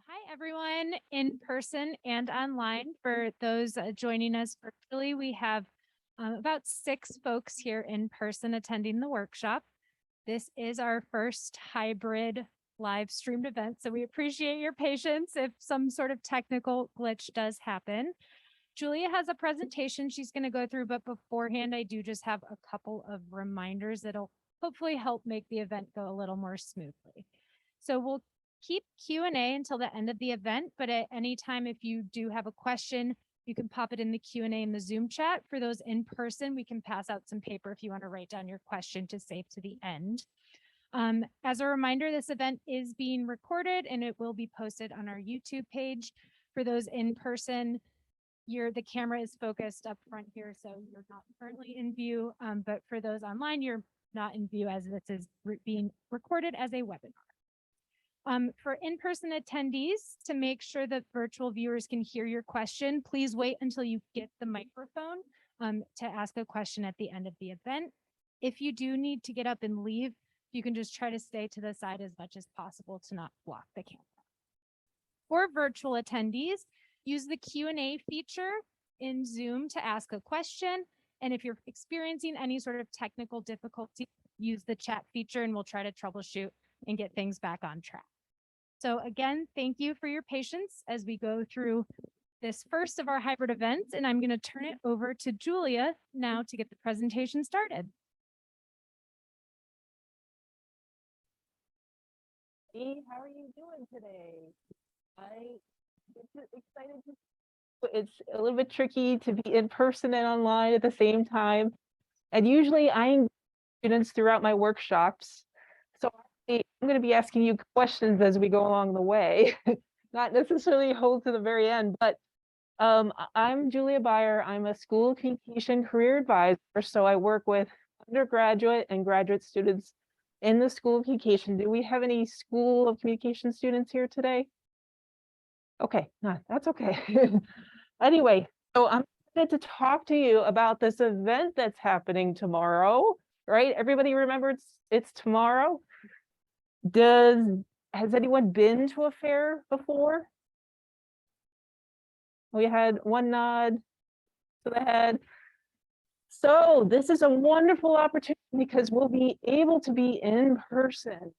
Hi, everyone, in person and online. For those joining us virtually, we have about 6 folks here in person attending the workshop. This is our first hybrid live streamed event, so we appreciate your patience if some sort of technical glitch does happen. Julia has a presentation she's going to go through, but beforehand, I do just have a couple of reminders that'll hopefully help make the event go a little more smoothly. So we'll keep Q&A until the end of the event, but at any time, if you do have a question, you can pop it in the Q&A in the Zoom chat. For those in person, we can pass out some paper if you want to write down your question to save to the end. As a reminder, this event is being recorded and it will be posted on our YouTube page. For those in person, the camera is focused up front here, so you're not currently in view, but for those online, you're not in view as this is being recorded as a webinar. For in-person attendees, to make sure that virtual viewers can hear your question, please wait until you get the microphone to ask a question at the end of the event. If you do need to get up and leave, you can just try to stay to the side as much as possible to not block the camera. For virtual attendees, use the Q&A feature in Zoom to ask a question. And if you're experiencing any sort of technical difficulty, use the chat feature and we'll try to troubleshoot and get things back on track. So again, thank you for your patience as we go through this first of our hybrid events, and I'm going to turn it over to Julia now to get the presentation started. Hey, how are you doing today? I'm excited to. It's a little bit tricky to be in person and online at the same time. And usually I engage students throughout my workshops. So I'm going to be asking you questions as we go along the way, not necessarily hold to the very end, but I'm Julia Beyer. I'm a school communication career advisor. So I work with undergraduate and graduate students in the School of Communication. Do we have any School of Communication students here today? Okay, no, that's okay. Anyway, so I'm excited to talk to you about this event that's happening tomorrow, right? Everybody remember it's tomorrow? Has anyone been to a fair before? We had one nod to the head. So this is a wonderful opportunity because we'll be able to be in person,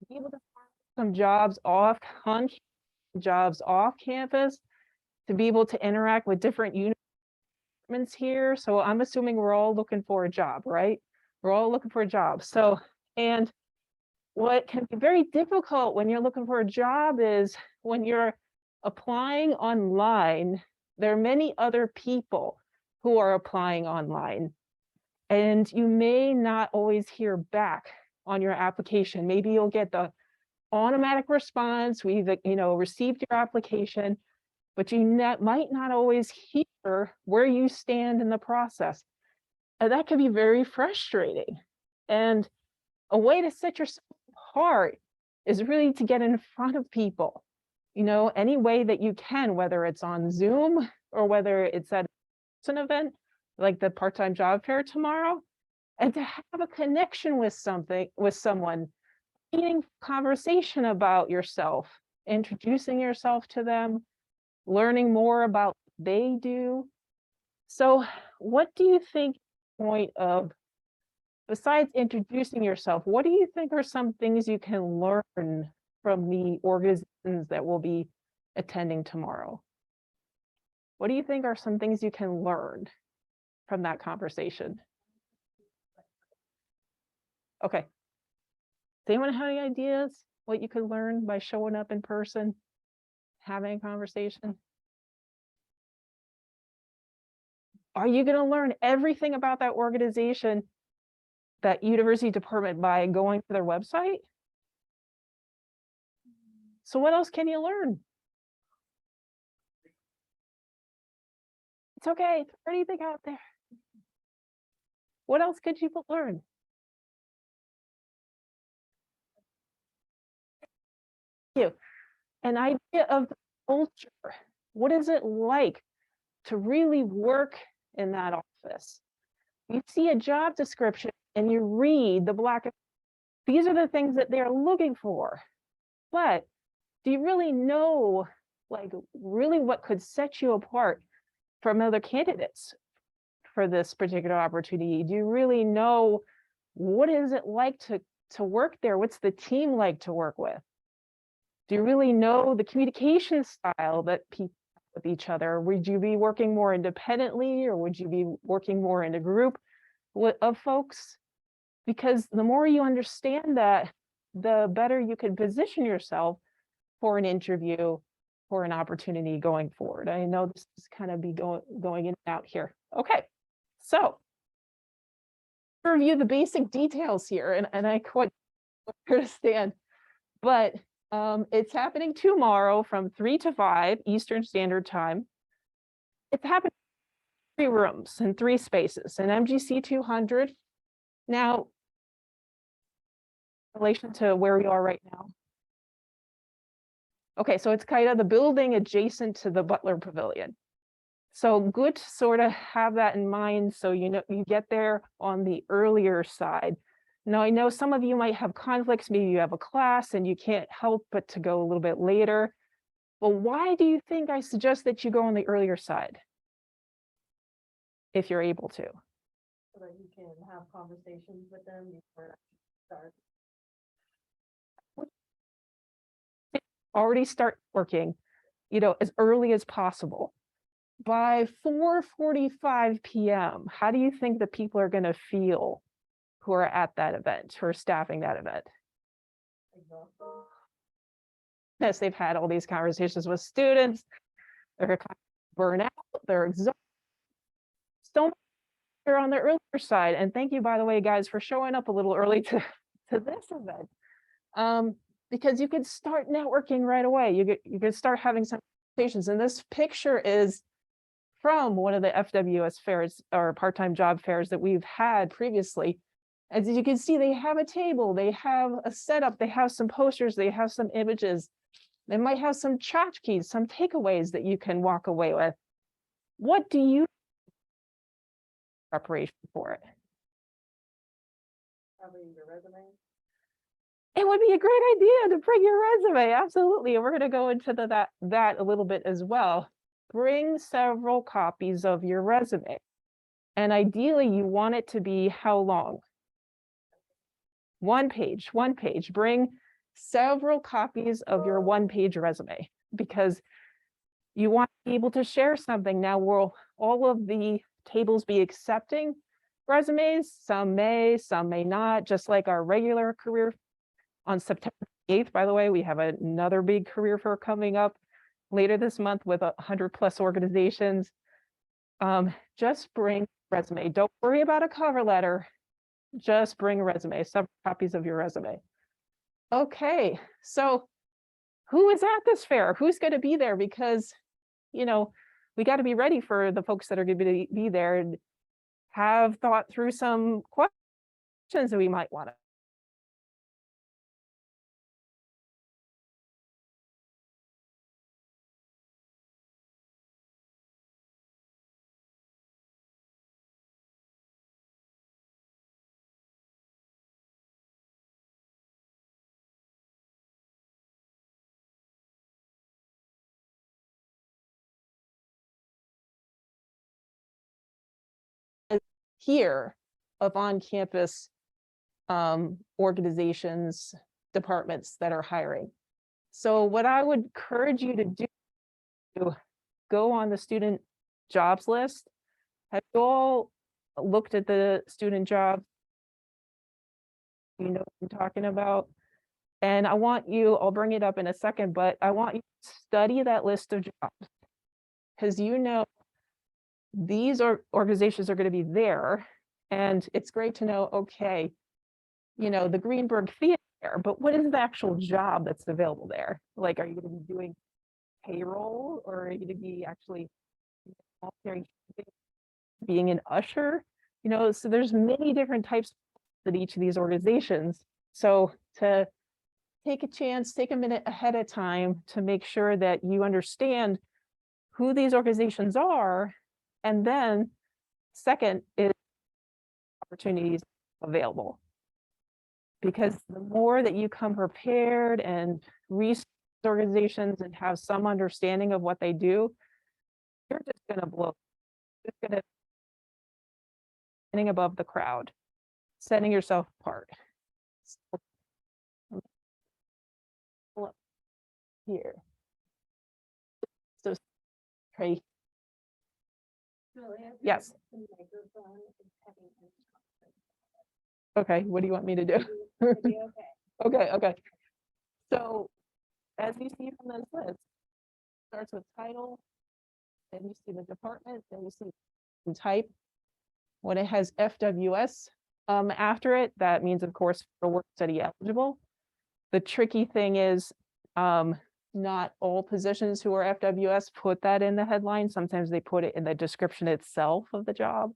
be able to find some jobs off campus, to be able to interact with different units here. So I'm assuming we're all looking for a job, right? We're all looking for a job. So, and what can be very difficult when you're looking for a job is when you're applying online, there are many other people who are applying online, and you may not always hear back on your application. Maybe you'll get the automatic response, we've received your application, but you might not always hear where you stand in the process. And that can be very frustrating. And a way to set yourself apart is really to get in front of people, any way that you can, whether it's on Zoom or whether it's at an event like the part-time job fair tomorrow, and to have a connection with someone, meeting conversation about yourself, introducing yourself to them, learning more about what they do. So what do you think point of, besides introducing yourself, what do you think are some things you can learn from the organizations that will be attending tomorrow? What do you think are some things you can learn from that conversation? Okay. Does anyone have any ideas what you could learn by showing up in person, having a conversation? Are you going to learn everything about that organization, that university department, by going to their website? So what else can you learn? It's okay. It's anything out there. What else could you learn? An idea of the culture. What is it like to really work in that office? You see a job description and you read the these are the things that they're looking for. But do you really know, like, really what could set you apart from other candidates for this particular opportunity? Do you really know what is it like to work there? What's the team like to work with? Do you really know the communication style that people have with each other? Would you be working more independently, or would you be working more in a group of folks? Because the more you understand that, the better you can position yourself for an interview, for an opportunity going forward. I know this is kind of be going in and out here. Okay, so review the basic details here, and I quite understand, but it's happening tomorrow from 3 to 5 Eastern Standard Time. It's happening in 3 rooms and 3 spaces, an MGC 200. Now, in relation to where we are right now. Okay, so it's kind of the building adjacent to the Butler Pavilion. So good to sort of have that in mind, so you know you get there on the earlier side. Now, I know some of you might have conflicts, maybe you have a class and you can't help but to go a little bit later. Well, why do you think I suggest that you go on the earlier side? If you're able to. So that you can have conversations with them before it starts. Already start working, you know, as early as possible. By 4:45 p.m., how do you think the people are going to feel who are at that event, who are staffing that event? Exhausted. Yes, they've had all these conversations with students, they're kind of burnt out, they're exhausted. So they're on the earlier side. And thank you, by the way, guys, for showing up a little early to this event. Because you could start networking right away. You could start having some conversations. And this picture is from one of the FWS fairs or part-time job fairs that we've had previously. As you can see, they have a table, they have a setup, they have some posters, they have some images. They might have some tchotchkes, some takeaways that you can walk away with. What do you preparation for it? Probably your resume. It would be a great idea to bring your resume. Absolutely. And we're going to go into that a little bit as well. Bring several copies of your resume. And ideally, you want it to be how long? 1 page, 1 page. Bring several copies of your 1-page resume, because you want to be able to share something. Now, will all of the tables be accepting resumes? Some may not, just like our regular career. On September 8th, by the way, we have another big career fair coming up later this month with 100+ organizations. Just bring resume. Don't worry about a cover letter. Just bring a resume, several copies of your resume. Okay, so who is at this fair? Who's going to be there? Because, you know, we got to be ready for the folks that are going to be there and have thought through some questions that we might want to. Here of on-campus organizations, departments that are hiring. So what I would encourage you to do, go on the student jobs list. Have you all looked at the student job? You know what I'm talking about? And I want you, I'll bring it up in a second, but I want you to study that list of jobs, because you know these organizations are going to be there. And it's great to know, okay, you know, the Greenberg Theater, but what is the actual job that's available there? Like, are you going to be doing payroll, or are you going to be actually being an usher? You know, so there's many different types at each of these organizations. So to take a chance, take a minute ahead of time to make sure that you understand who these organizations are. And then second is opportunities available. Because the more that you come prepared and research organizations and have some understanding of what they do, you're just gonna blow. Just gonna standing above the crowd, setting yourself apart. So, pull up here. So, Trey, Julia, yes. the microphone is having an Okay, what do you want me to do? It'll be okay. Okay. So, as you see from this list, starts with title, then you see the department, then you see the type. When it has FWS after it, that means, of course, for work study eligible. The tricky thing is not all positions who are FWS put that in the headline. Sometimes they put it in the description itself of the job.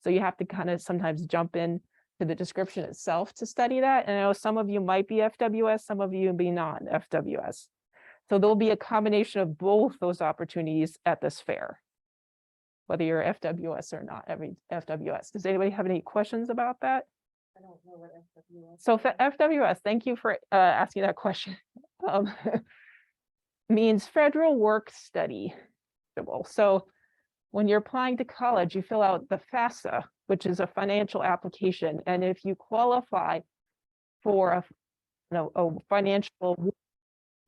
So you have to kind of sometimes jump in to the description itself to study that. And I know some of you might be FWS, some of you be non-FWS. So there'll be a combination of both those opportunities at this fair, whether you're FWS or not FWS. Does anybody have any questions about that? I don't know what FWS. So for FWS, thank you for asking that question. Means Federal Work Study. So when you're applying to college, you fill out the FAFSA, which is a financial application. And if you qualify for a financial,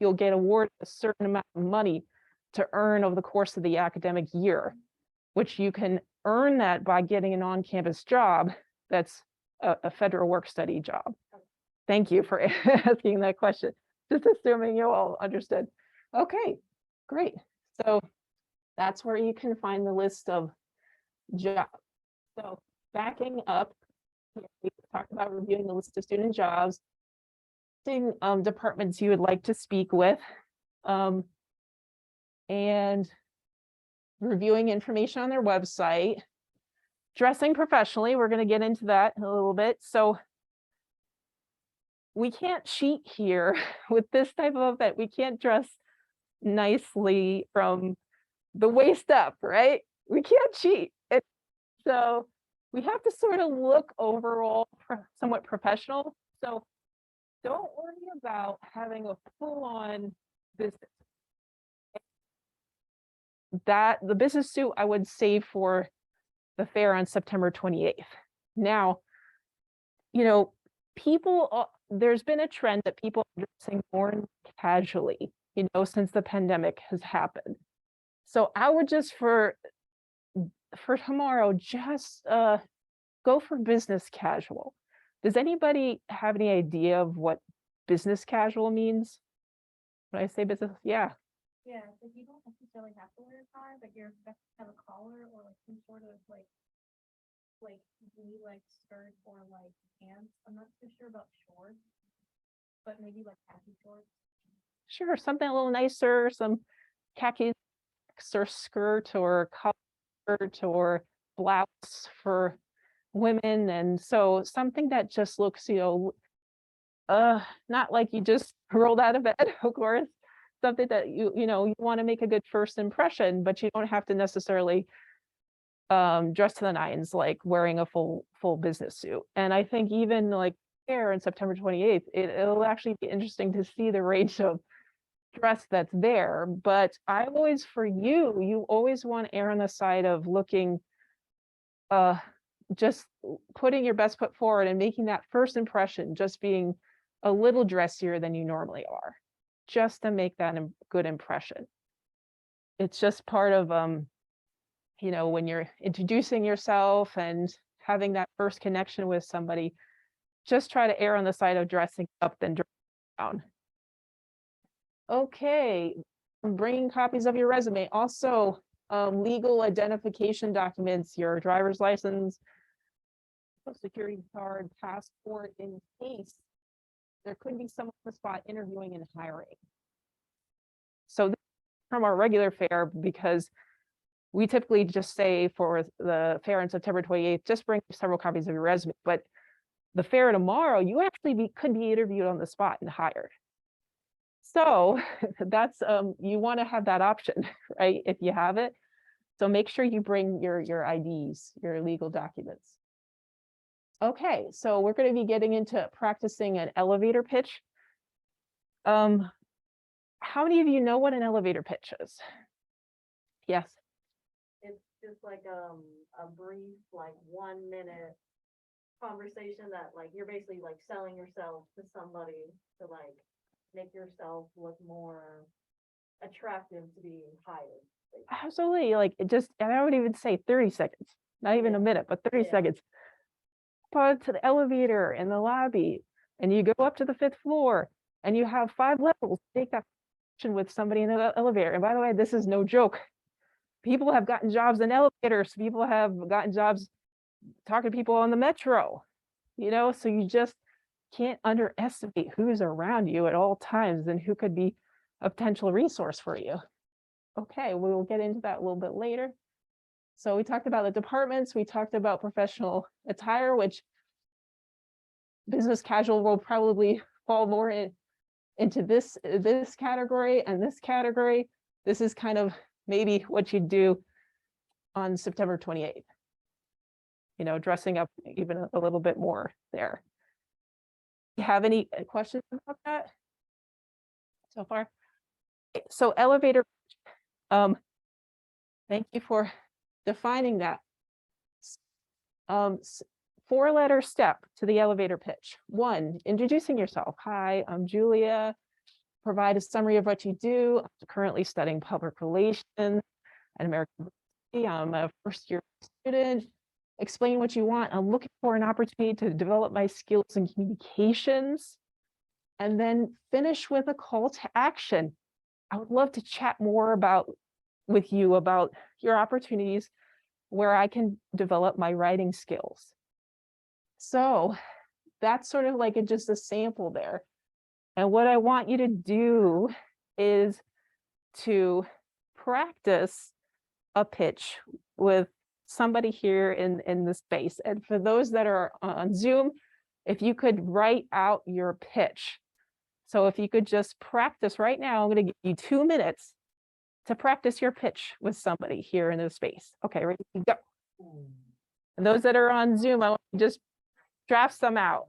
you'll get awarded a certain amount of money to earn over the course of the academic year, which you can earn that by getting an on-campus job that's a federal work study job. Thank you for asking that question. Just assuming you all understood. Okay, great. So that's where you can find the list of jobs. So backing up, we talked about reviewing the list of student jobs, departments you would like to speak with, and reviewing information on their website, dressing professionally. We're going to get into that in a little bit. So we can't cheat here with this type of event. We can't dress nicely from the waist up, right? We can't cheat. So we have to sort of look overall somewhat professional. So don't worry about having a full-on business. That the business suit I would save for the fair on September 28th. Now, you know, people, there's been a trend that people are dressing more casually, you know, since the pandemic has happened. So I would just for tomorrow, just go for business casual. Does anybody have any idea of what business casual means? When I say business, yeah. Yeah, so you don't necessarily have to wear a tie, but you're expected to have a collar or like some sort of like V-like skirt or like pants. I'm not too sure about shorts, but maybe like khaki shorts. Sure, something a little nicer, some khaki or skirt or collar skirt or blouse for women. And so something that just looks, you know, not like you just rolled out of bed, of course, something that you want to make a good first impression, but you don't have to necessarily dress to the nines, like wearing a full business suit. And I think even like there on September 28th, it'll actually be interesting to see the range of dress that's there. But I always, for you always want to err on the side of looking, just putting your best foot forward and making that first impression, just being a little dressier than you normally are, just to make that good impression. It's just part of, you know, when you're introducing yourself and having that first connection with somebody, just try to err on the side of dressing up than dressing down. Okay, bringing copies of your resume. Also, legal identification documents, your driver's license, Social security card, passport, in case there could be someone on the spot interviewing and hiring. So from our regular fair, because we typically just say for the fair on September 28th, just bring several copies of your resume. But the fair tomorrow, you actually could be interviewed on the spot and hired. So that's, you want to have that option, right? If you have it. So make sure you bring your IDs, your legal documents. Okay, so we're going to be getting into practicing an elevator pitch. how many of you know what an elevator pitch is? Yes. It's just like a brief, like 1 minute conversation that like you're basically like selling yourself to somebody to like make yourself look more attractive to being hired. basically. Absolutely. Like it just, and I would even say 30 seconds, not even a Yeah. minute, but 30 Yeah. seconds. Go to the elevator in the lobby and you go up to the 5th floor and you have 5 levels. Take that conversation with somebody in the elevator. And by the way, this is no joke. People have gotten jobs in elevators. People have gotten jobs talking to people on the metro, so you just can't underestimate who's around you at all times and who could be a potential resource for you. Okay, we will get into that a little bit later. So we talked about the departments, we talked about professional attire, which business casual will probably fall more into this category and this category. This is kind of maybe what you do on September 28th. Dressing up even a little bit more there. You have any questions about that so far? So elevator, thank you for defining that. 4-letter step to the elevator pitch. 1, introducing yourself. Hi, I'm Julia. Provide a summary of what you do. I'm currently studying public relations at American University. I'm a first-year student. Explain what you want. I'm looking for an opportunity to develop my skills in communications. And then finish with a call to action. I would love to chat more with you about your opportunities where I can develop my writing skills. So that's sort of like just a sample there. And what I want you to do is to practice a pitch with somebody here in the space. And for those that are on Zoom, if you could write out your pitch. So if you could just practice right now, I'm going to give you 2 minutes to practice your pitch with somebody here in the space. Okay, ready? Go. And those that are on Zoom, I want you to just draft some out.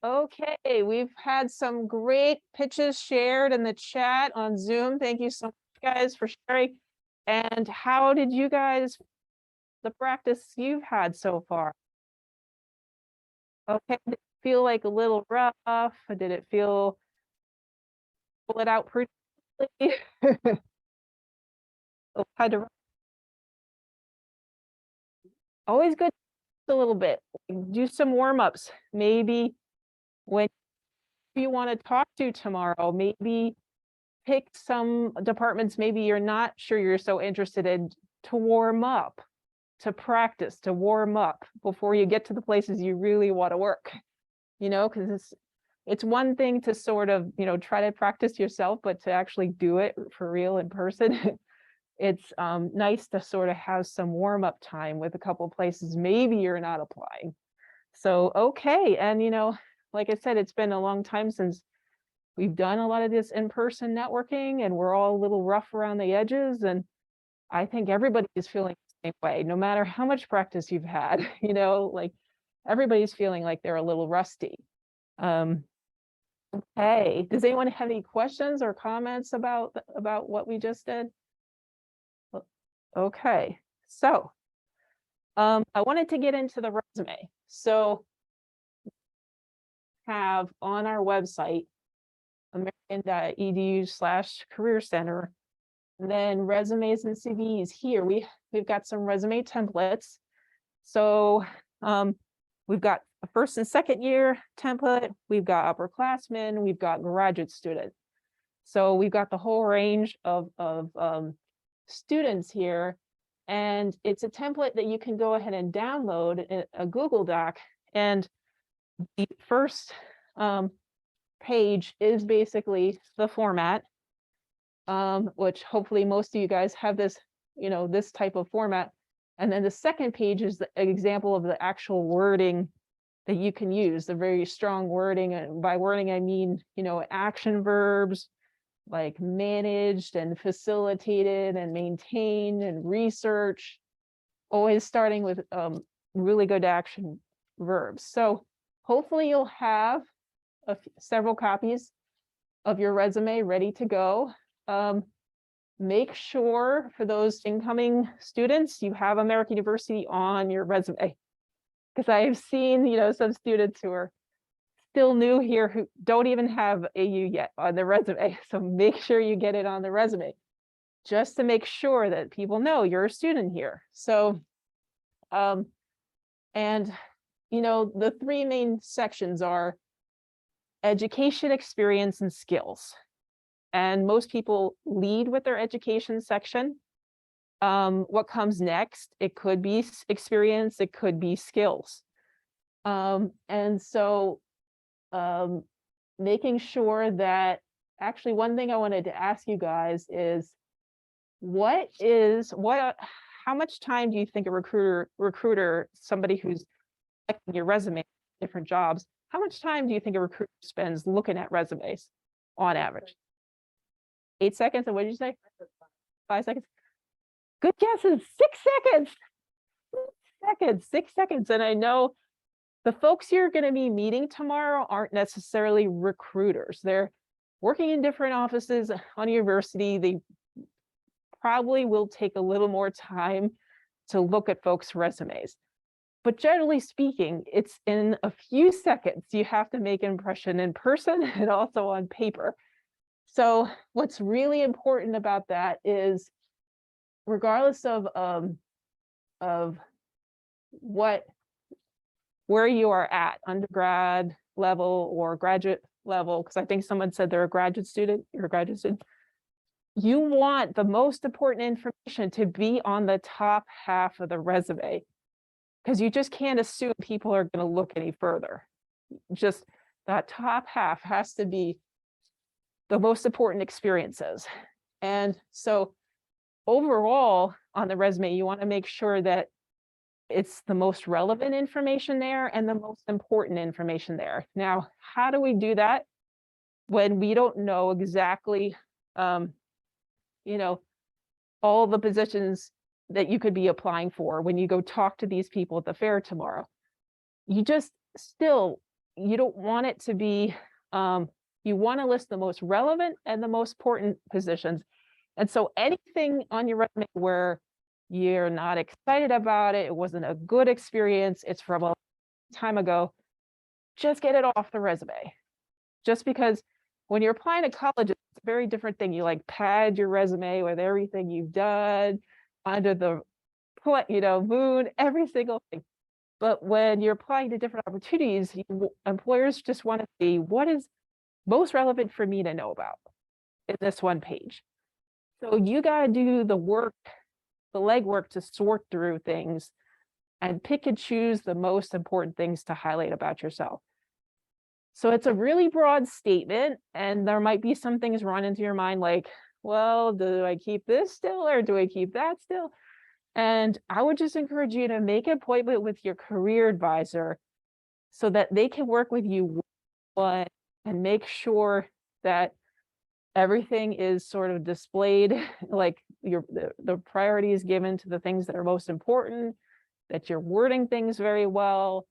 Okay, we've had some great pitches shared in the chat on Zoom. Thank you so much, guys, for sharing. And how did you guys, the practice you've had so far? Okay, did it feel like a little rough? Or did it feel, pull it out pretty quickly? Kind of always good a little bit. Do some warm-ups. Maybe when you want to talk to tomorrow, maybe pick some departments maybe you're not sure you're so interested in to warm up, to practice, to warm up before you get to the places you really want to work. You know, because it's one thing to sort of, you know, try to practice yourself, but to actually do it for real in person, it's nice to sort of have some warm-up time with a couple places maybe you're not applying. So, okay, and you know, like I said, it's been a long time since we've done a lot of this in-person networking, and we're all a little rough around the edges, and I think everybody is feeling the same way, no matter how much practice you've had, you know, like everybody's feeling like they're a little rusty. Hey, does anyone have any questions or comments about what we just did? Okay, so I wanted to get into the resume. So have on our website, american.edu/career center, then resumes and CVs. Here we've got some resume templates. So we've got a first and second year template, we've got upperclassmen, we've got graduate student. So we've got the whole range of students here, and it's a template that you can go ahead and download in a Google Doc. And the first page is basically the format, which hopefully most of you guys have this, you know, this type of format. And then the second page is the example of the actual wording that you can use, the very strong wording. And by wording, I mean, you know, action verbs like managed and facilitated and maintained and research, always starting with really good action verbs. So hopefully you'll have several copies of your resume ready to go. Make sure for those incoming students, you have American University on your resume. Because I've seen, you know, some students who are still new here who don't even have AU yet on their resume. So make sure you get it on the resume, just to make sure that people know you're a student here. So, and, you know, the three main sections are education, experience, and skills. And most people lead with their education section. What comes next? It could be experience, it could be skills. And so making sure that, actually one thing I wanted to ask you guys is, how much time do you think a recruiter, somebody who's checking your resume, different jobs, how much time do you think a recruiter spends looking at resumes on average? 8 seconds, and what did you say? 5 seconds? Good guesses, 6 seconds. 6 seconds. And I know the folks you're going to be meeting tomorrow aren't necessarily recruiters. They're working in different offices on university. They probably will take a little more time to look at folks' resumes. But generally speaking, it's in a few seconds. You have to make an impression in person and also on paper. So what's really important about that is, regardless of where you are at, undergrad level or graduate level, because I think someone said they're a graduate student, you're a graduate student, you want the most important information to be on the top half of the resume, because you just can't assume people are going to look any further. Just that top half has to be the most important experiences. And so overall on the resume, you want to make sure that it's the most relevant information there and the most important information there. Now, how do we do that when we don't know exactly, you know, all the positions that you could be applying for when you go talk to these people at the fair tomorrow? You just still you don't want it to be, you want to list the most relevant and the most important positions. And so anything on your resume where you're not excited about it, it wasn't a good experience, it's from a long time ago, just get it off the resume. Just because when you're applying to college, it's a very different thing. You like pad your resume with everything you've done under the moon, every single thing. But when you're applying to different opportunities, employers just want to see what is most relevant for me to know about in this one page. So you got to do the work, the legwork to sort through things and pick and choose the most important things to highlight about yourself. So it's a really broad statement, and there might be some things run into your mind like, well, do I keep this still or do I keep that still? And I would just encourage you to make an appointment with your career advisor so that they can work with you and make sure that everything is sort of displayed, like the priority is given to the things that are most important, that you're wording things very well,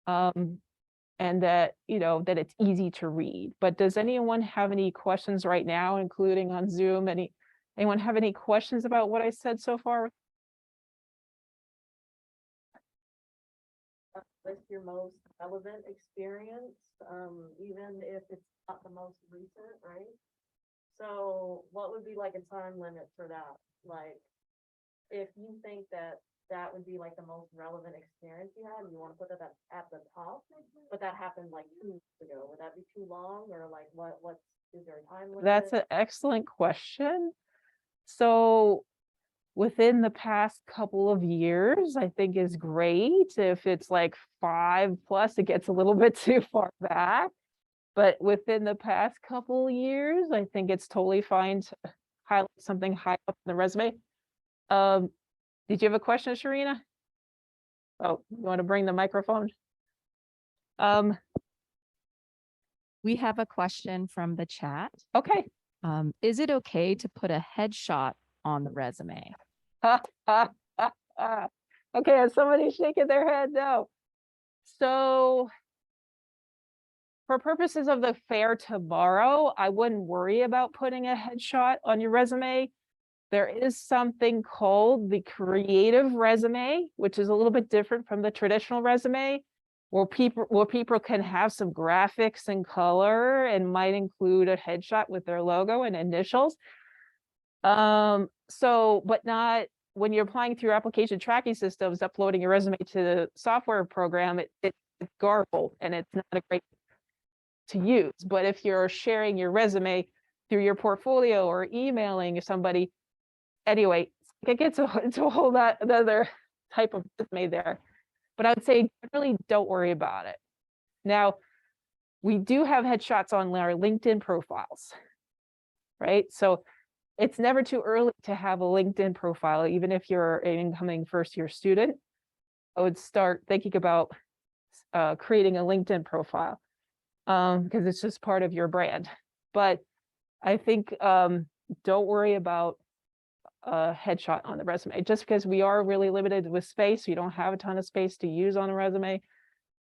and that, that it's easy to read. But does anyone have any questions right now, including on Zoom? Anyone have any questions about what I said so far? List your most relevant experience, even if it's not the most recent, right? So what would be like a time limit for that? Like, if you think that that would be like the most relevant experience you had, you want to put that at the top, but that happened like 2 weeks ago, would that be too long, or like is there a time limit? That's an excellent question. So within the past couple of years, I think is great. If it's like 5+, it gets a little bit too far back. But within the past couple of years, I think it's totally fine to highlight something high up in the resume. Did you have a question, Sharina? Oh, you want to bring the microphone? We have a question from the chat. Okay. Is it okay to put a headshot on the resume? Okay, is somebody shaking their head? No. So for purposes of the fair tomorrow, I wouldn't worry about putting a headshot on your resume. There is something called the creative resume, which is a little bit different from the traditional resume, where people can have some graphics and color and might include a headshot with their logo and initials. But not when you're applying through application tracking systems, uploading your resume to the software program, it's garbled and it's not a great to use. But if you're sharing your resume through your portfolio or emailing somebody, anyway, it gets into a whole lot another type of resume there. But I would say really don't worry about it. Now, we do have headshots on our LinkedIn profiles, right? So it's never too early to have a LinkedIn profile, even if you're an incoming first-year student. I would start thinking about creating a LinkedIn profile because it's just part of your brand. But I think don't worry about a headshot on the resume, just because we are really limited with space. You don't have a ton of space to use on a resume.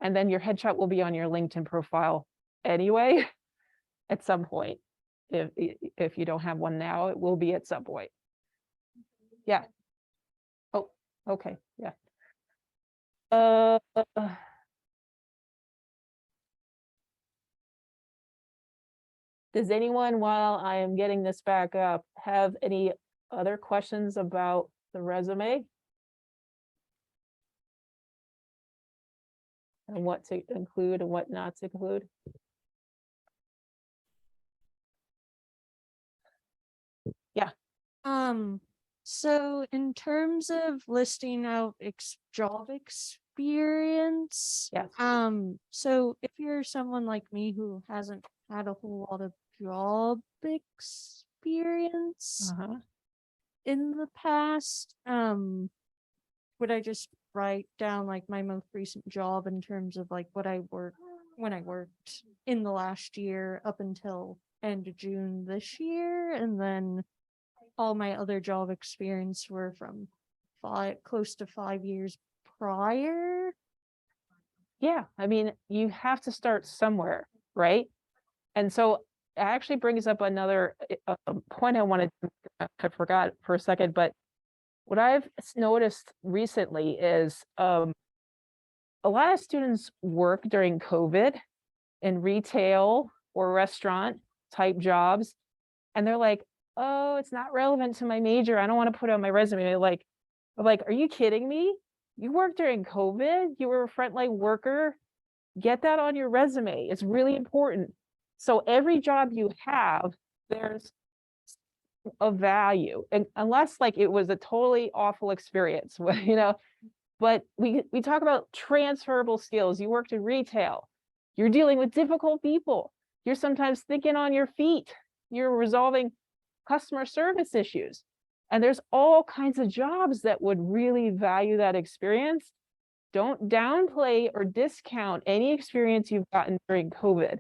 And then your headshot will be on your LinkedIn profile anyway, at some point. If you don't have one now, it will be at some point. Yeah. Oh, okay. Yeah. Does anyone, while I am getting this back up, have any other questions about the resume? And what to include and what not to include? Yeah. So in terms of listing out job experience, Yes. so if you're someone like me who hasn't had a whole lot of job experience in the past, would I just write down like my most recent job in terms of like what I worked when I worked in the last year up until end of June this year, and then all my other job experience were from close to 5 years prior? Yeah, I mean, you have to start somewhere, right? And so it actually brings up another point I wanted to, I forgot for a second, but what I've noticed recently is a lot of students work during COVID in retail or restaurant type jobs. And they're like, oh, it's not relevant to my major. I don't want to put it on my resume. I'm like, are you kidding me? You worked during COVID. You were a frontline worker. Get that on your resume. It's really important. So every job you have, there's a value, and unless like it was a totally awful experience, you know. But we talk about transferable skills. You worked in retail. You're dealing with difficult people. You're sometimes thinking on your feet. You're resolving customer service issues. And there's all kinds of jobs that would really value that experience. Don't downplay or discount any experience you've gotten during COVID.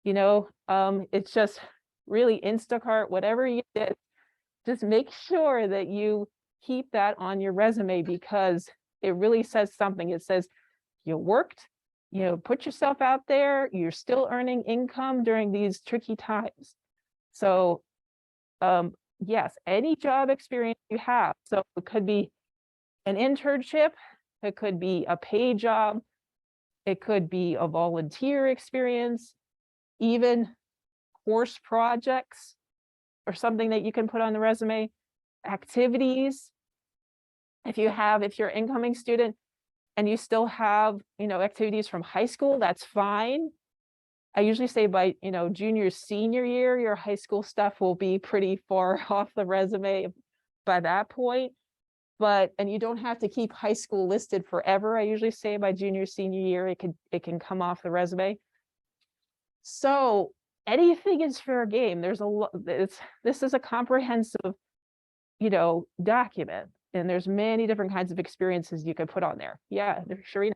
You know, it's just really Instacart, whatever you did, just make sure that you keep that on your resume because it really says something. It says you worked, you know, put yourself out there, you're still earning income during these tricky times. So yes, any job experience you have. So it could be an internship, it could be a paid job, it could be a volunteer experience, even course projects or something that you can put on the resume, activities. If you're an incoming student and you still have, you know, activities from high school, that's fine. I usually say by, you know, junior, senior year, your high school stuff will be pretty far off the resume by that point. And you don't have to keep high school listed forever. I usually say by junior, senior year, it can come off the resume. So anything is fair game. There's a lot, this is a comprehensive, you know, document, and there's many different kinds of experiences you could put on there. Yeah, Sharina.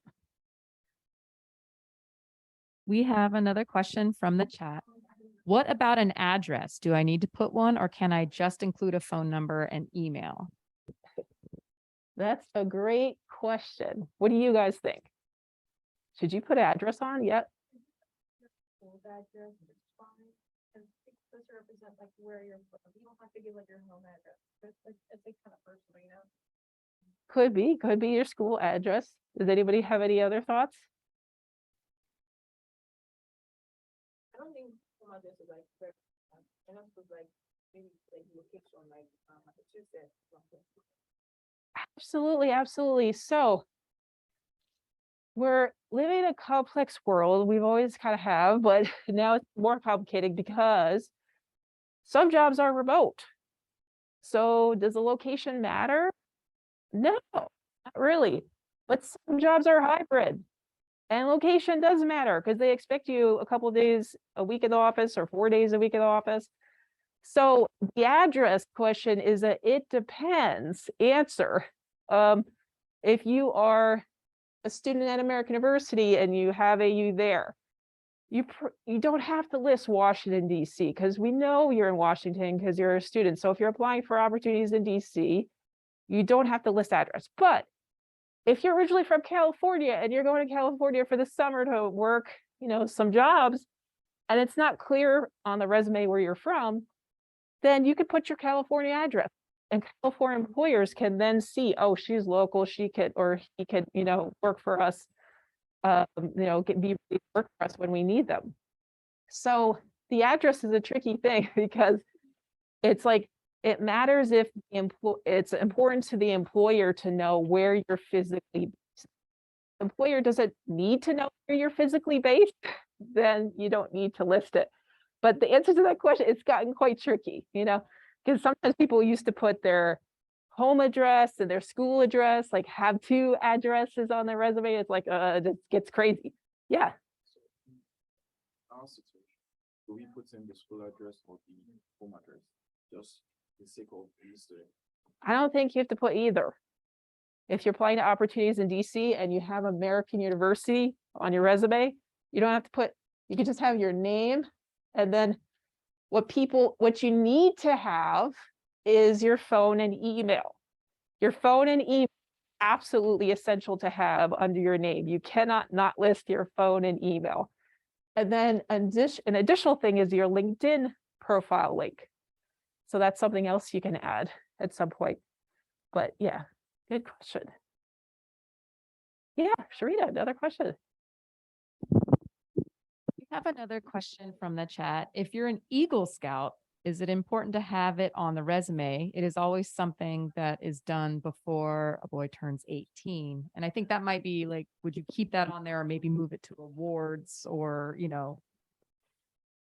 We have another question from the chat. What about an address? Do I need to put one, or can I just include a phone number and email? That's a great question. What do you guys think? Should you put address on yet? School address is fine, and it's supposed to represent like where you're from. You don't have to give like your home address. It's like kind of personal, you know? Could be your school address. Does anybody have any other thoughts? I don't think home address is like, I know it's like, maybe like location, like, Massachusetts, something. Absolutely, absolutely. So we're living in a complex world. We've always kind of have, but now it's more complicated because some jobs are remote. So does the location matter? No, not really. But some jobs are hybrid. And location does matter because they expect you a couple of days a week in the office or 4 days a week in the office. So the address question is a it depends answer. If you are a student at American University and you have AU there, you don't have to list Washington, D.C. because we know you're in Washington because you're a student. So if you're applying for opportunities in D.C., you don't have to list address. But if you're originally from California and you're going to California for the summer to work, you know, some jobs, and it's not clear on the resume where you're from, then you could put your California address. And California employers can then see, oh, she's local, she could, or he could, you know, work for us, you know, work for us when we need them. So the address is a tricky thing because it's like, it matters if it's important to the employer to know where you're physically based. The employer doesn't need to know where you're physically based, then you don't need to list it. But the answer to that question, it's gotten quite tricky, you know, because sometimes people used to put their home address and their school address, like have two addresses on their resume. It's like, it gets crazy. Yeah. Our situation, do we put in the school address or the home address? Just the sake of history. I don't think you have to put either. If you're applying to opportunities in DC and you have American University on your resume, you don't have to put, you can just have your name, and then what you need to have is your phone and email. Your phone and email absolutely essential to have under your name. You cannot not list your phone and email. And then an additional thing is your LinkedIn profile link. So that's something else you can add at some point. But yeah, good question. Yeah, Sharita, another question. We have another question from the chat. If you're an Eagle Scout, is it important to have it on the resume? It is always something that is done before a boy turns 18. And I think that might be like, would you keep that on there or maybe move it to awards or,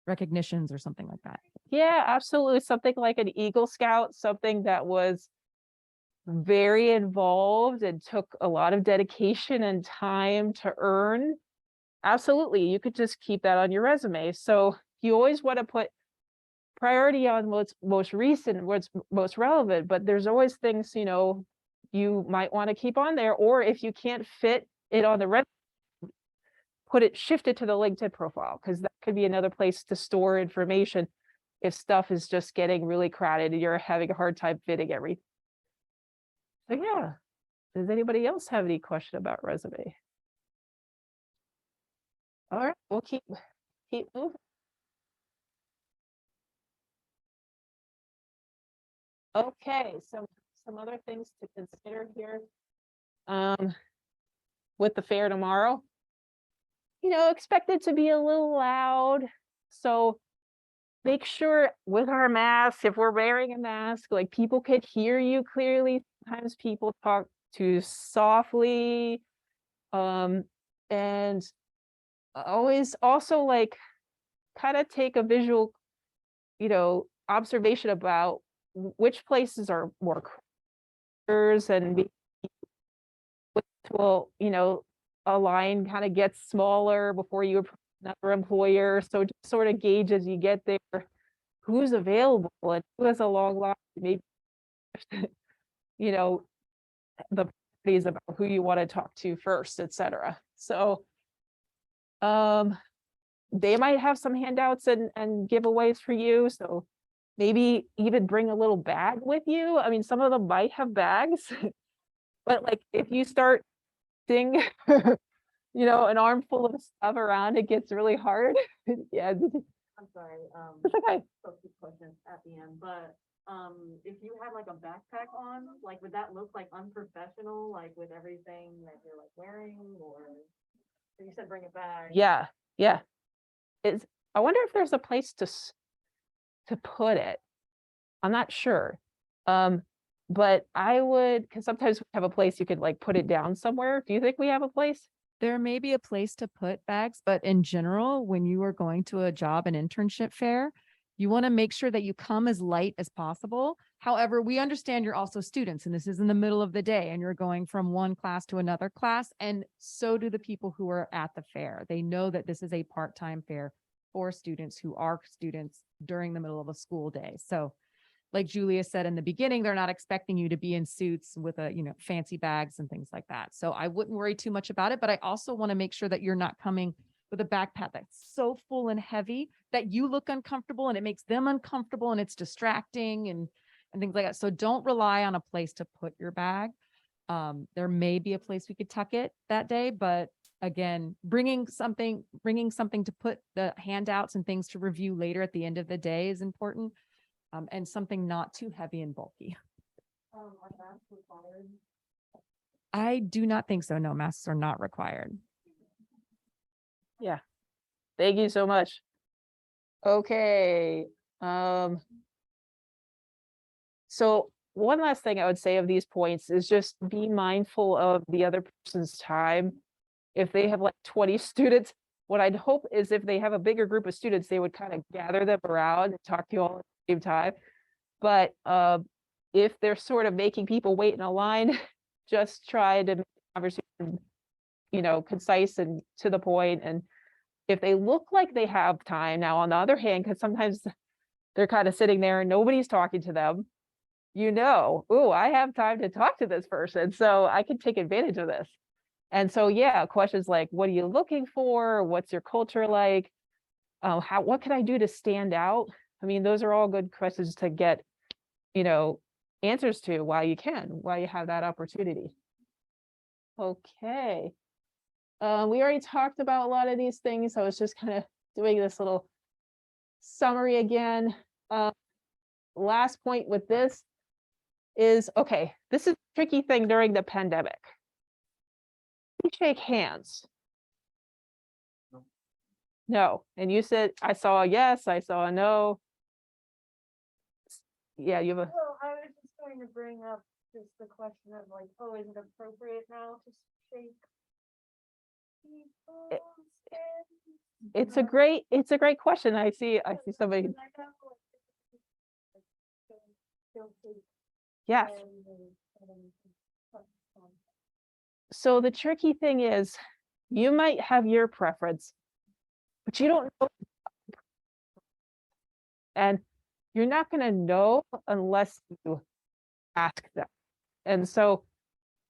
recognitions or something like that? Yeah, absolutely. Something like an Eagle Scout, something that was very involved and took a lot of dedication and time to earn. Absolutely, you could just keep that on your resume. So you always want to put priority on what's most recent, what's most relevant, but there's always things, you might want to keep on there, or if you can't fit it on the resume, shift it to the LinkedIn profile, because that could be another place to store information if stuff is just getting really crowded and you're having a hard time fitting everything. So yeah, does anybody else have any question about resume? All right, we'll keep moving. Okay, so some other things to consider here. With the fair tomorrow, expect it to be a little loud. So make sure with our masks, if we're wearing a mask, like people can hear you clearly. Sometimes people talk too softly. And always also like kind of take a visual, observation about which places are more and will, a line kind of gets smaller before you approach another employer. So just sort of gauge as you get there, who's available and who has a long line, maybe, the properties about who you want to talk to first, etc. So, they might have some handouts and giveaways for you. So maybe even bring a little bag with you. I mean, some of them might have bags, but like if you start seeing, an armful of stuff around, it gets really hard. Yeah, I'm sorry, it's okay. so few questions at the end, but, if you had like a backpack on, like, would that look like unprofessional, like with everything that you're like wearing, or? You said bring it back. Yeah, yeah. I wonder if there's a place to put it. I'm not sure. But I would, because sometimes we have a place you could like put it down somewhere. Do you think we have a place? There may be a place to put bags, but in general, when you are going to a job and internship fair, you want to make sure that you come as light as possible. However, we understand you're also students and this is in the middle of the day and you're going from one class to another class. And so do the people who are at the fair. They know that this is a part-time fair for students who are students during the middle of a school day. So like Julia said in the beginning, they're not expecting you to be in suits with fancy bags and things like that. So I wouldn't worry too much about it, but I also want to make sure that you're not coming with a backpack that's so full and heavy that you look uncomfortable and it makes them uncomfortable and it's distracting and things like that. So don't rely on a place to put your bag. There may be a place we could tuck it that day, but again, bringing something to put the handouts and things to review later at the end of the day is important. And something not too heavy and bulky. Are masks required? I do not think so. No, masks are not required. Yeah. Thank you so much. Okay. So one last thing I would say of these points is just be mindful of the other person's time. If they have like 20 students, what I'd hope is if they have a bigger group of students, they would kind of gather them around and talk to you all at the same time. But if they're sort of making people wait in a line, just try to make the conversation, concise and to the point. And if they look like they have time now, on the other hand, because sometimes they're kind of sitting there and nobody's talking to them, oh, I have time to talk to this person, so I can take advantage of this. And so, yeah, questions like, what are you looking for? What's your culture like? What can I do to stand out? I mean, those are all good questions to get, answers to while you have that opportunity. Okay. We already talked about a lot of these things. I was just kind of doing this little summary again. Last point with this is, okay, this is a tricky thing during the pandemic. We shake hands. No. No. And you said, I saw a yes, I saw a no. Yeah, you have a, Well, I was just going to bring up just the question of like, oh, is it appropriate now to shake people's hands? it's a great question. I see somebody, Because I know, like, still shake yes. hands and touch on- So the tricky thing is, you might have your preference, but you don't know. And you're not going to know unless you ask them. And so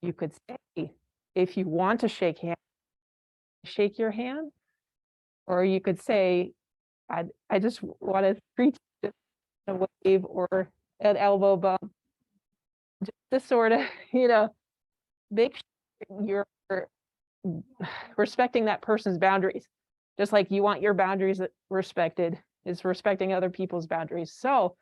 you could say, if you want to shake shake your hand, or you could say, I just want to treat you a wave or an elbow bump, just to sort of, make sure you're respecting that person's boundaries, just like you want your boundaries respected, is respecting other people's boundaries. So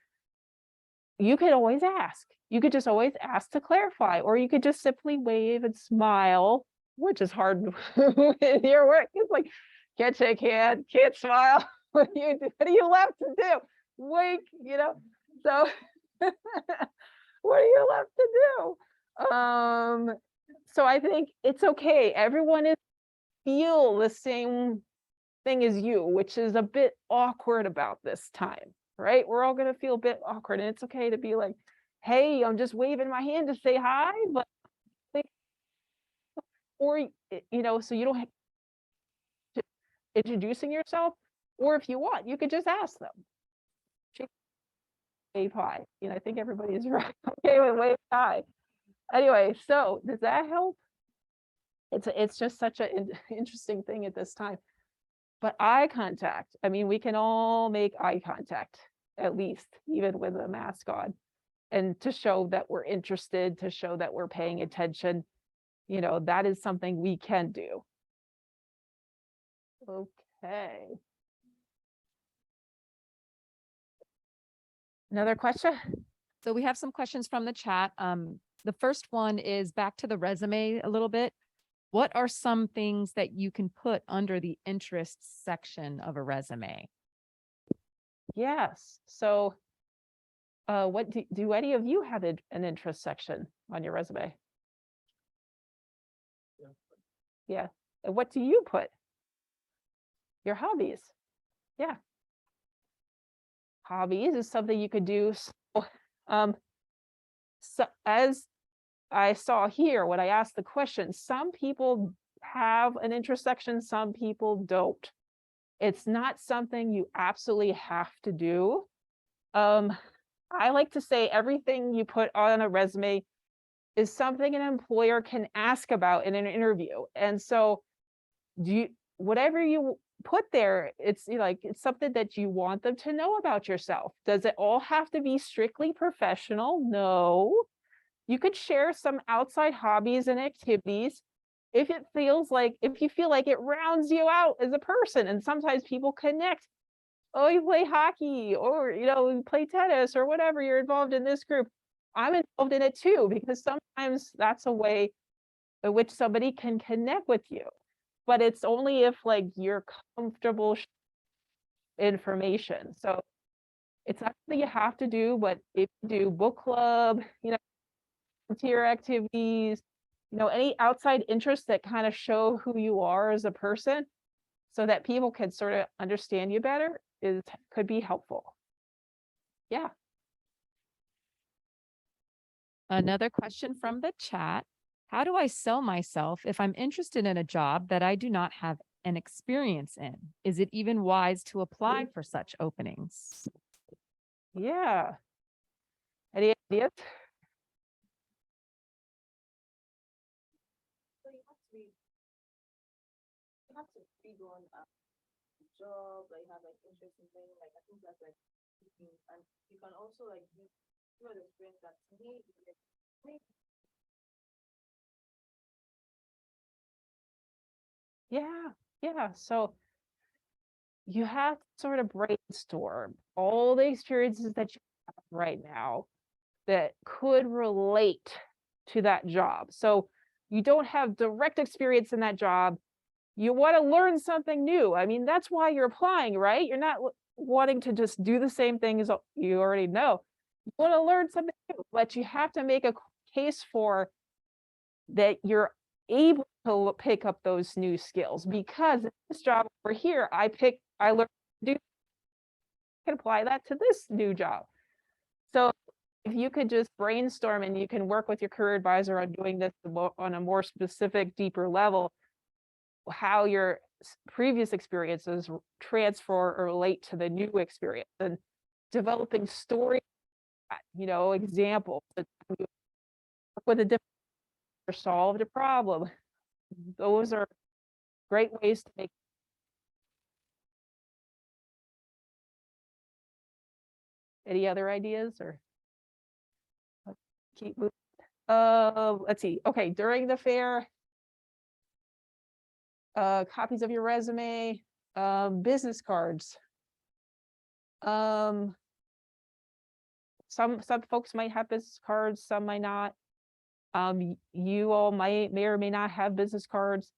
you could always ask. You could just always ask to clarify, or you could just simply wave and smile, which is hard in your work. It's like, can't shake hand, can't smile. What are you left to do? Wink, So what are you left to do? So I think it's okay. Everyone is feel the same thing as you, which is a bit awkward about this time, right? We're all gonna feel a bit awkward, and it's okay to be like, hey, I'm just waving my hand to say hi, but or so you don't have to introducing yourself, or if you want, you could just ask them. Wave hi. I think everybody is right. Okay with wave hi. Anyway, so does that help? It's just such an interesting thing at this time. But eye contact, I mean, we can all make eye contact, at least, even with a mask on. And to show that we're interested, to show that we're paying attention, that is something we can do. Okay. Another question? So we have some questions from the chat. The first one is back to the resume a little bit. What are some things that you can put under the interests section of a resume? Yes. So what do any of you have an interest section on your resume? Yeah. And what do you put? Your hobbies. Yeah. Hobbies is something you could do. So as I saw here, when I asked the question, some people have an interest section, some people don't. It's not something you absolutely have to do. I like to say everything you put on a resume is something an employer can ask about in an interview. And so whatever you put there, it's it's something that you want them to know about yourself. Does it all have to be strictly professional? No. You could share some outside hobbies and activities if you feel like it rounds you out as a person. And sometimes people connect. Oh, you play hockey, or you play tennis, or whatever, you're involved in this group. I'm involved in it too, because sometimes that's a way in which somebody can connect with you. But it's only if you're comfortable information. So it's not something you have to do, but if you do book club, volunteer activities, any outside interests that kind of show who you are as a person, so that people can sort of understand you better, could be helpful. Yeah. Another question from the chat. How do I sell myself if I'm interested in a job that I do not have an experience in? Is it even wise to apply for such openings? Yeah. Any ideas? So you have to be going job, like have interesting thing, I think that's and you can also do the experience that to me Yeah. So you have to sort of brainstorm all the experiences that you have right now that could relate to that job. So you don't have direct experience in that job. You want to learn something new. I mean, that's why you're applying, right? You're not wanting to just do the same thing as you already know. You want to learn something new, but you have to make a case for that you're able to pick up those new skills, because this job over here, I learned to do, I can apply that to this new job. So if you could just brainstorm and you can work with your career advisor on doing this on a more specific, deeper level, how your previous experiences transfer or relate to the new experience, and developing story, examples that you work with a different or solved a problem. Those are great ways to make. Any other ideas, or keep moving? Let's see. Okay, during the fair, copies of your resume, business cards. Some folks might have business cards, some might not. You all may or may not have business cards.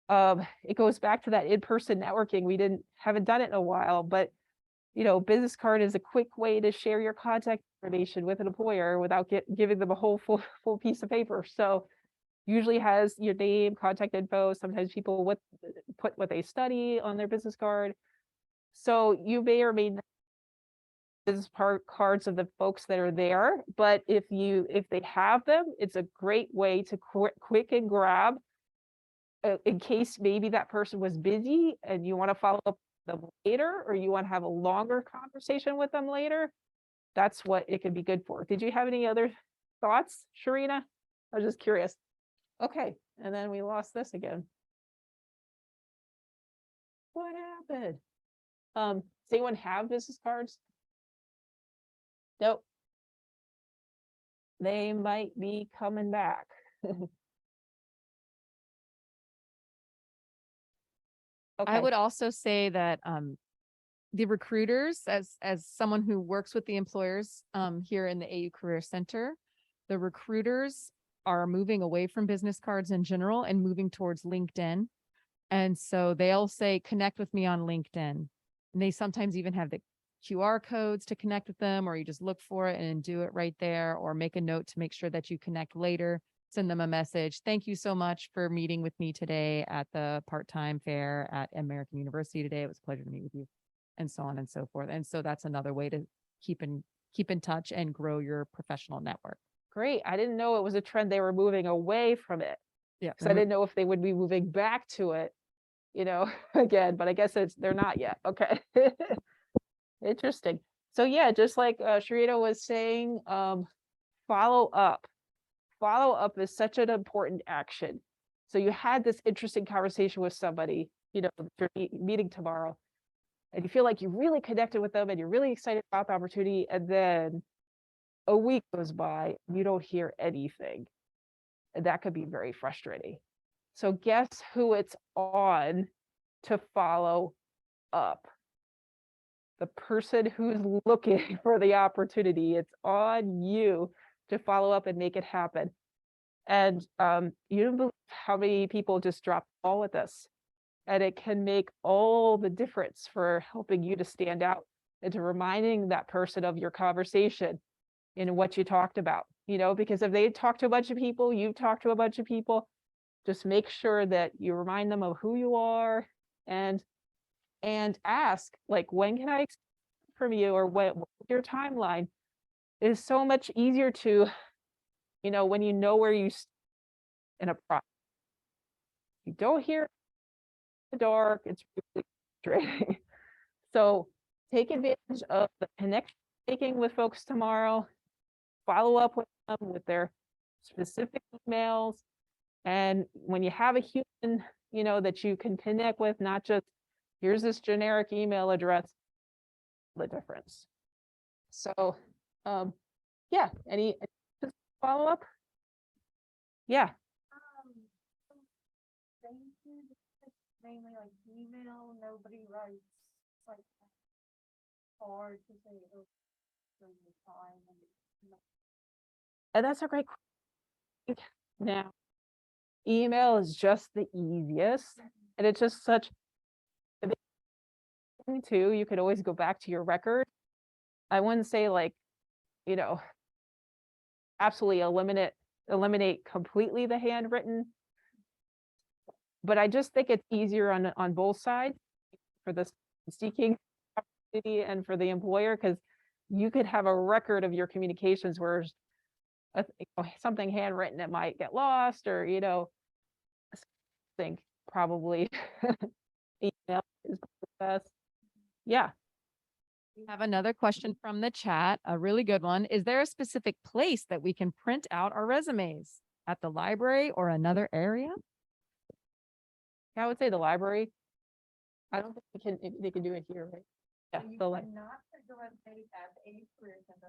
It goes back to that in-person networking. We haven't done it in a while, but business card is a quick way to share your contact information with an employer without giving them a whole full piece of paper. So usually has your name, contact info. Sometimes people put what they study on their business card. So you may or may not business cards of the folks that are there, but if they have them, it's a great way to quick and grab, in case maybe that person was busy and you want to follow up them later, or you want to have a longer conversation with them later. That's what it could be good for. Did you have any other thoughts, Sharina? I was just curious. Okay, and then we lost this again. What happened? Does anyone have business cards? Nope. They might be coming back. I Okay. would also say that the recruiters, as someone who works with the employers here in the AU Career Center, the recruiters are moving away from business cards in general and moving towards LinkedIn. And so they'll say, connect with me on LinkedIn. And they sometimes even have the QR codes to connect with them, or you just look for it and do it right there, or make a note to make sure that you connect later. Send them a message. Thank you so much for meeting with me today at the part-time fair at American University today. It was a pleasure to meet with you, and so on and so forth. And so that's another way to keep in touch and grow your professional network. Great. I didn't know it was a trend they were moving away from it. Yeah. Because I didn't know if they would be moving back to it, again, but I guess they're not yet. Okay. Interesting. So yeah, just like Sharita was saying, follow up. Follow up is such an important action. So you had this interesting conversation with somebody, that you're meeting tomorrow, and you feel like you really connected with them and you're really excited about the opportunity, and then a week goes by and you don't hear anything. And that could be very frustrating. So guess who it's on to follow up? The person who's looking for the opportunity. It's on you to follow up and make it happen. And you don't believe how many people just drop the ball with this. And it can make all the difference for helping you to stand out and to reminding that person of your conversation and what you talked about, because if they talk to a bunch of people, you've talked to a bunch of people, just make sure that you remind them of who you are, and ask, like, when can I expect from you, or what's your timeline? It is so much easier to, when you know where you in a process. You don't hear in the dark, it's really frustrating. So take advantage of the connection making with folks tomorrow. Follow up with them with their specific emails. And when you have a human, that you can connect with, not just here's this generic email address, the difference. So, yeah, any follow up? Yeah. Thank you. mainly like email, nobody writes like hard to say, oh, during the time and And that's a great question. Now, email is just the easiest, and it's just such a big thing too. You could always go back to your record. I wouldn't say like, you know, absolutely eliminate completely the handwritten, but I just think it's easier on both sides for the seeking opportunity and for the employer, because you could have a record of your communications where something handwritten that might get lost, or I think probably email is the best. Yeah. We have another question from the chat, a really good one. Is there a specific place that we can print out our resumes? At the library or another area? I would say the library. I don't think they can do it here, right? Yeah, the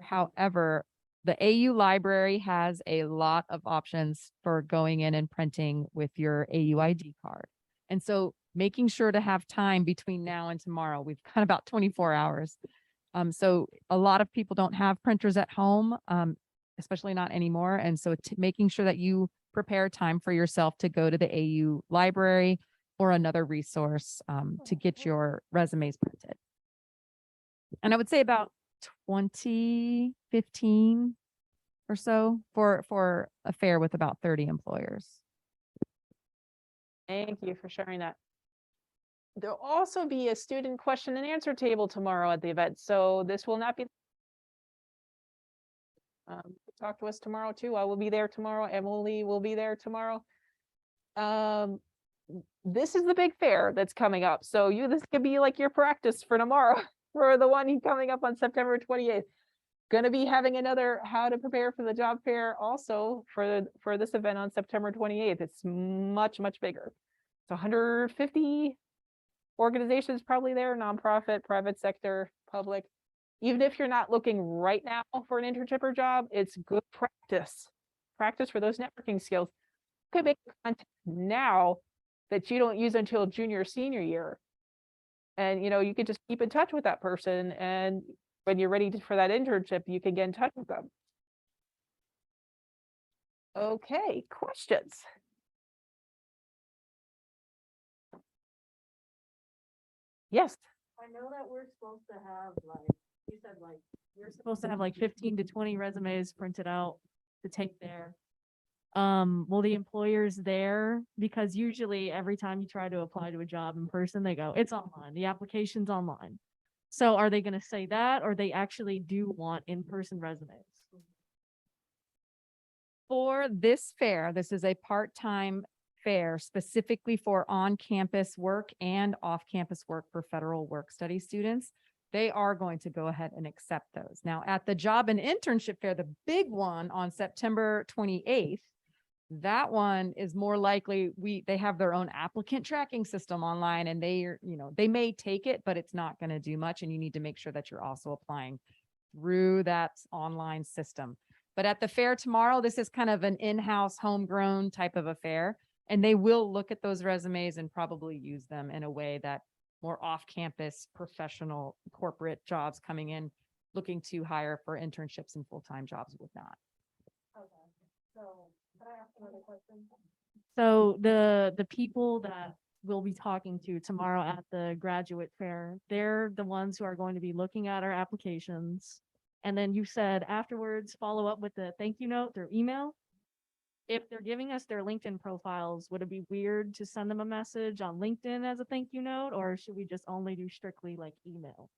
However, the AU library has a lot of options for going in and printing with your AU ID card. And so making sure to have time between now and tomorrow, we've got about 24 hours. So a lot of people don't have printers at home, especially not anymore. And so making sure that you prepare time for yourself to go to the AU library or another resource to get your resumes printed. And I would say about 2015 or so for a fair with about 30 employers. Thank you for sharing that. There'll also be a student question and answer table tomorrow at the event, so this will not be. Talk to us tomorrow too. I will be there tomorrow. Emily will be there tomorrow. This is the big fair that's coming up, so this could be like your practice for tomorrow for the one coming up on September 28th. Going to be having another how to prepare for the job fair also for this event on September 28th. It's much bigger. It's 150 organizations probably there, nonprofit, private sector, public. Even if you're not looking right now for an internship or job, it's good practice for those networking skills. You could make content now that you don't use until junior or senior year, and you could just keep in touch with that person, and when you're ready for that internship, you can get in touch with them. Okay, questions? Yes. I know that we're supposed to have like, you said like, You're supposed to have like 15 to 20 resumes printed out to take there. Will the employers there, because usually every time you try to apply to a job in person, they go, it's online, the application's online. So are they going to say that, or they actually do want in-person resumes? For this fair, this is a part-time fair specifically for on-campus work and off-campus work for federal work study students. They are going to go ahead and accept those. Now, at the job and internship fair, the big one on September 28th, that one is more likely they have their own applicant tracking system online, and they may take it, but it's not going to do much. And you need to make sure that you're also applying through that online system. But at the fair tomorrow, this is kind of an in-house homegrown type of affair, and they will look at those resumes and probably use them in a way that more off-campus professional corporate jobs coming in looking to hire for internships and full-time jobs would not. okay, so can I ask another question? So the people that we'll be talking to tomorrow at the graduate fair, they're the ones who are going to be looking at our applications. And then you said afterwards, follow up with the thank you note through email. If they're giving us their LinkedIn profiles, would it be weird to send them a message on LinkedIn as a thank you note, or should we just only do strictly like email?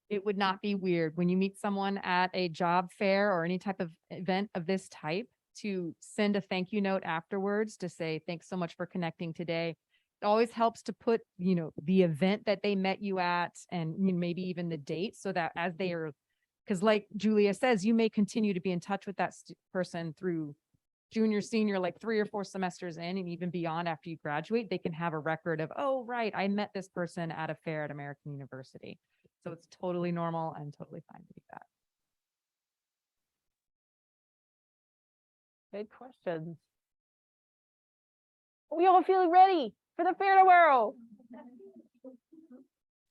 It would not be weird when you meet someone at a job fair or any type of event of this type to send a thank you note afterwards to say, thanks so much for connecting today. It always helps to put, the event that they met you at and maybe even the date, so that as they are, because like Julia says, you may continue to be in touch with that person through junior, senior, like 3 or 4 semesters in, and even beyond after you graduate, they can have a record of, oh, right, I met this person at a fair at American University. So it's totally normal and totally fine to do that. Good questions. We all feeling ready for the fair tomorrow.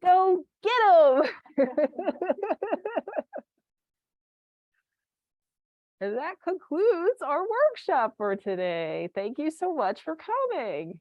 Go get them. And that concludes our workshop for today. Thank you so much for coming.